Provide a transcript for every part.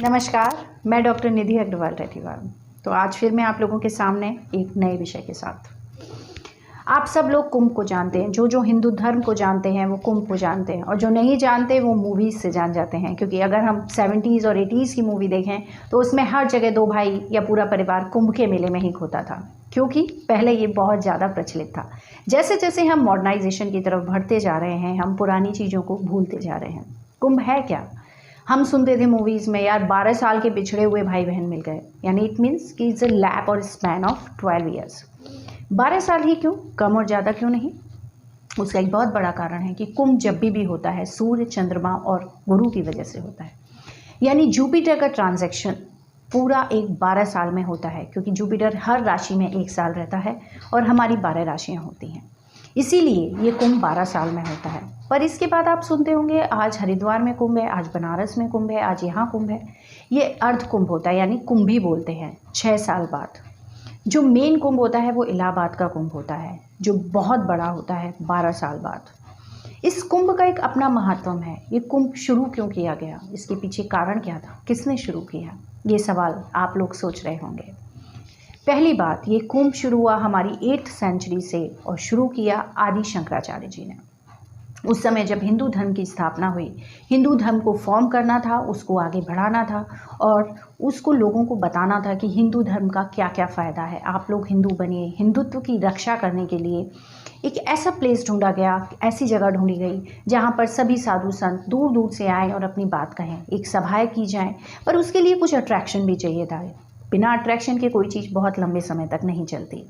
नमस्कार, मैं डॉक्टर निधि अग्रवाल रेड्डीवाल। तो आज फिर मैं आप लोगों के सामने एक नए विषय के साथ। आप सब लोग कुंभ को जानते हैं। जो हिंदू धर्म को जानते हैं वो कुंभ को जानते हैं, और जो नहीं जानते वो मूवीज़ से जान जाते हैं। क्योंकि अगर हम 70s और 80s की मूवी देखें तो उसमें हर जगह दो भाई या पूरा परिवार कुंभ के मेले में ही खोता था, क्योंकि पहले ये बहुत ज़्यादा प्रचलित था। जैसे जैसे हम मॉडर्नाइजेशन की तरफ बढ़ते जा रहे हैं, हम पुरानी चीज़ों को भूलते जा रहे हैं। कुंभ है क्या? हम सुनते थे मूवीज़ में, यार 12 साल के बिछड़े हुए भाई बहन मिल गए, यानी इट मीन्स कि इट्स अ लैप और स्पैन ऑफ 12 ईयर्स। 12 साल ही क्यों, कम और ज़्यादा क्यों नहीं? उसका एक बहुत बड़ा कारण है कि कुंभ जब भी होता है सूर्य, चंद्रमा और गुरु की वजह से होता है। यानी जुपिटर का ट्रांजैक्शन पूरा एक 12 साल में होता है, क्योंकि जुपिटर हर राशि में एक साल रहता है और हमारी 12 राशियाँ होती हैं। इसीलिए ये कुंभ 12 साल में होता है। पर इसके बाद आप सुनते होंगे आज हरिद्वार में कुंभ है, आज बनारस में कुंभ है, आज यहाँ कुंभ है। ये अर्ध कुंभ होता है, यानी कुंभी बोलते हैं 6 साल बाद। जो मेन कुंभ होता है वो इलाहाबाद का कुंभ होता है, जो बहुत बड़ा होता है 12 साल बाद। इस कुंभ का एक अपना महत्व है। ये कुंभ शुरू क्यों किया गया, इसके पीछे कारण क्या था, किसने शुरू किया, ये सवाल आप लोग सोच रहे होंगे। पहली बात, ये कुंभ शुरू हुआ हमारी 8th सेंचुरी से, और शुरू किया आदि शंकराचार्य जी ने। उस समय जब हिंदू धर्म की स्थापना हुई, हिंदू धर्म को फॉर्म करना था, उसको आगे बढ़ाना था, और उसको लोगों को बताना था कि हिंदू धर्म का क्या क्या फ़ायदा है। आप लोग हिंदू बनिए। हिंदुत्व की रक्षा करने के लिए एक ऐसा प्लेस ढूंढा गया, ऐसी जगह ढूंढी गई जहाँ पर सभी साधु संत दूर दूर से आएँ और अपनी बात कहें, एक सभाएँ की जाएँ। पर उसके लिए कुछ अट्रैक्शन भी चाहिए था। बिना अट्रैक्शन के कोई चीज़ बहुत लंबे समय तक नहीं चलती।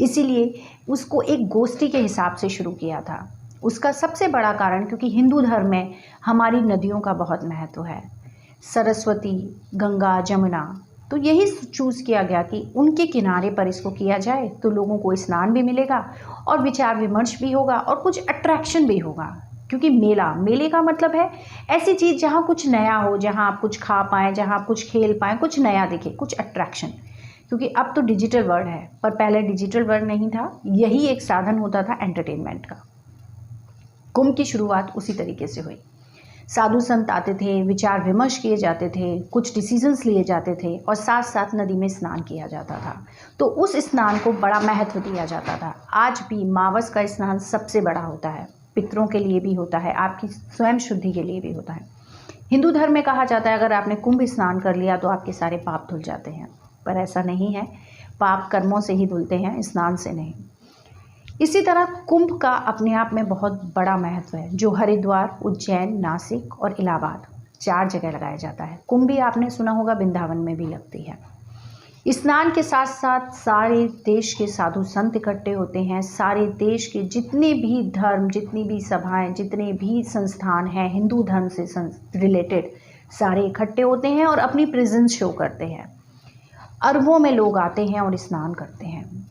इसीलिए उसको एक गोष्ठी के हिसाब से शुरू किया था। उसका सबसे बड़ा कारण, क्योंकि हिंदू धर्म में हमारी नदियों का बहुत महत्व है, सरस्वती, गंगा, जमुना। तो यही चूज़ किया गया कि उनके किनारे पर इसको किया जाए, तो लोगों को स्नान भी मिलेगा और विचार विमर्श भी होगा और कुछ अट्रैक्शन भी होगा। क्योंकि मेले का मतलब है ऐसी चीज़ जहाँ कुछ नया हो, जहाँ आप कुछ खा पाएँ, जहाँ आप कुछ खेल पाएँ, कुछ नया दिखे, कुछ अट्रैक्शन। क्योंकि अब तो डिजिटल वर्ल्ड है, पर पहले डिजिटल वर्ल्ड नहीं था। यही एक साधन होता था एंटरटेनमेंट का। कुंभ की शुरुआत उसी तरीके से हुई। साधु संत आते थे, विचार विमर्श किए जाते थे, कुछ डिसीजंस लिए जाते थे, और साथ साथ नदी में स्नान किया जाता था। तो उस स्नान को बड़ा महत्व दिया जाता था। आज भी मावस का स्नान सबसे बड़ा होता है, पितरों के लिए भी होता है, आपकी स्वयं शुद्धि के लिए भी होता है। हिंदू धर्म में कहा जाता है अगर आपने कुंभ स्नान कर लिया तो आपके सारे पाप धुल जाते हैं, पर ऐसा नहीं है। पाप कर्मों से ही धुलते हैं, स्नान से नहीं। इसी तरह कुंभ का अपने आप में बहुत बड़ा महत्व है, जो हरिद्वार, उज्जैन, नासिक और इलाहाबाद 4 जगह लगाया जाता है। कुंभ भी आपने सुना होगा वृंदावन में भी लगती है। स्नान के साथ साथ सारे देश के साधु संत इकट्ठे होते हैं। सारे देश के जितने भी धर्म, जितनी भी सभाएं, जितने भी संस्थान हैं हिंदू धर्म से रिलेटेड, सारे इकट्ठे होते हैं और अपनी प्रेजेंस शो करते हैं। अरबों में लोग आते हैं और स्नान करते हैं।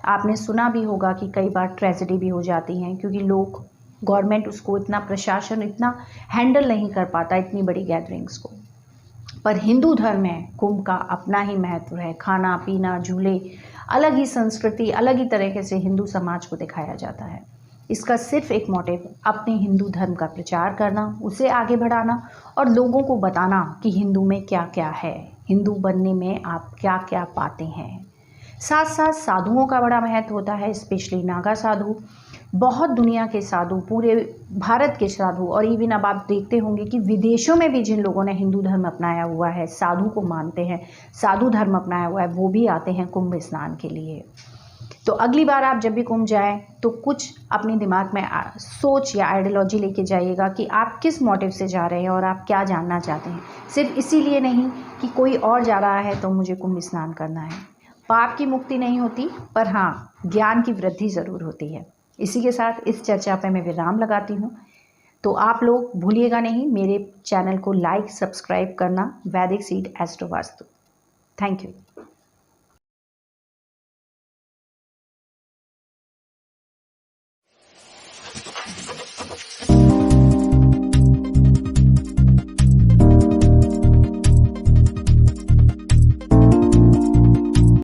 आपने सुना भी होगा कि कई बार ट्रेजेडी भी हो जाती हैं, क्योंकि लोग, गवर्नमेंट उसको इतना, प्रशासन इतना हैंडल नहीं कर पाता इतनी बड़ी गैदरिंग्स को। पर हिंदू धर्म में कुंभ का अपना ही महत्व है। खाना पीना, झूले, अलग ही संस्कृति, अलग ही तरीके से हिंदू समाज को दिखाया जाता है। इसका सिर्फ एक मोटिव अपने हिंदू धर्म का प्रचार करना, उसे आगे बढ़ाना और लोगों को बताना कि हिंदू में क्या क्या है, हिंदू बनने में आप क्या क्या पाते हैं। साथ साथ साधुओं का बड़ा महत्व होता है, स्पेशली नागा साधु। बहुत दुनिया के साधु, पूरे भारत के साधु, और इवन अब आप देखते होंगे कि विदेशों में भी जिन लोगों ने हिंदू धर्म अपनाया हुआ है, साधु को मानते हैं, साधु धर्म अपनाया हुआ है, वो भी आते हैं कुंभ स्नान के लिए। तो अगली बार आप जब भी कुंभ जाएं तो कुछ अपने दिमाग में सोच या आइडियोलॉजी लेके जाइएगा कि आप किस मोटिव से जा रहे हैं और आप क्या जानना चाहते हैं। सिर्फ इसीलिए नहीं कि कोई और जा रहा है तो मुझे कुंभ स्नान करना है। पाप की मुक्ति नहीं होती, पर हाँ, ज्ञान की वृद्धि ज़रूर होती है। इसी के साथ इस चर्चा पे मैं विराम लगाती हूँ। तो आप लोग भूलिएगा नहीं मेरे चैनल को लाइक, सब्सक्राइब करना, वैदिक seed astro vastu. Thank you.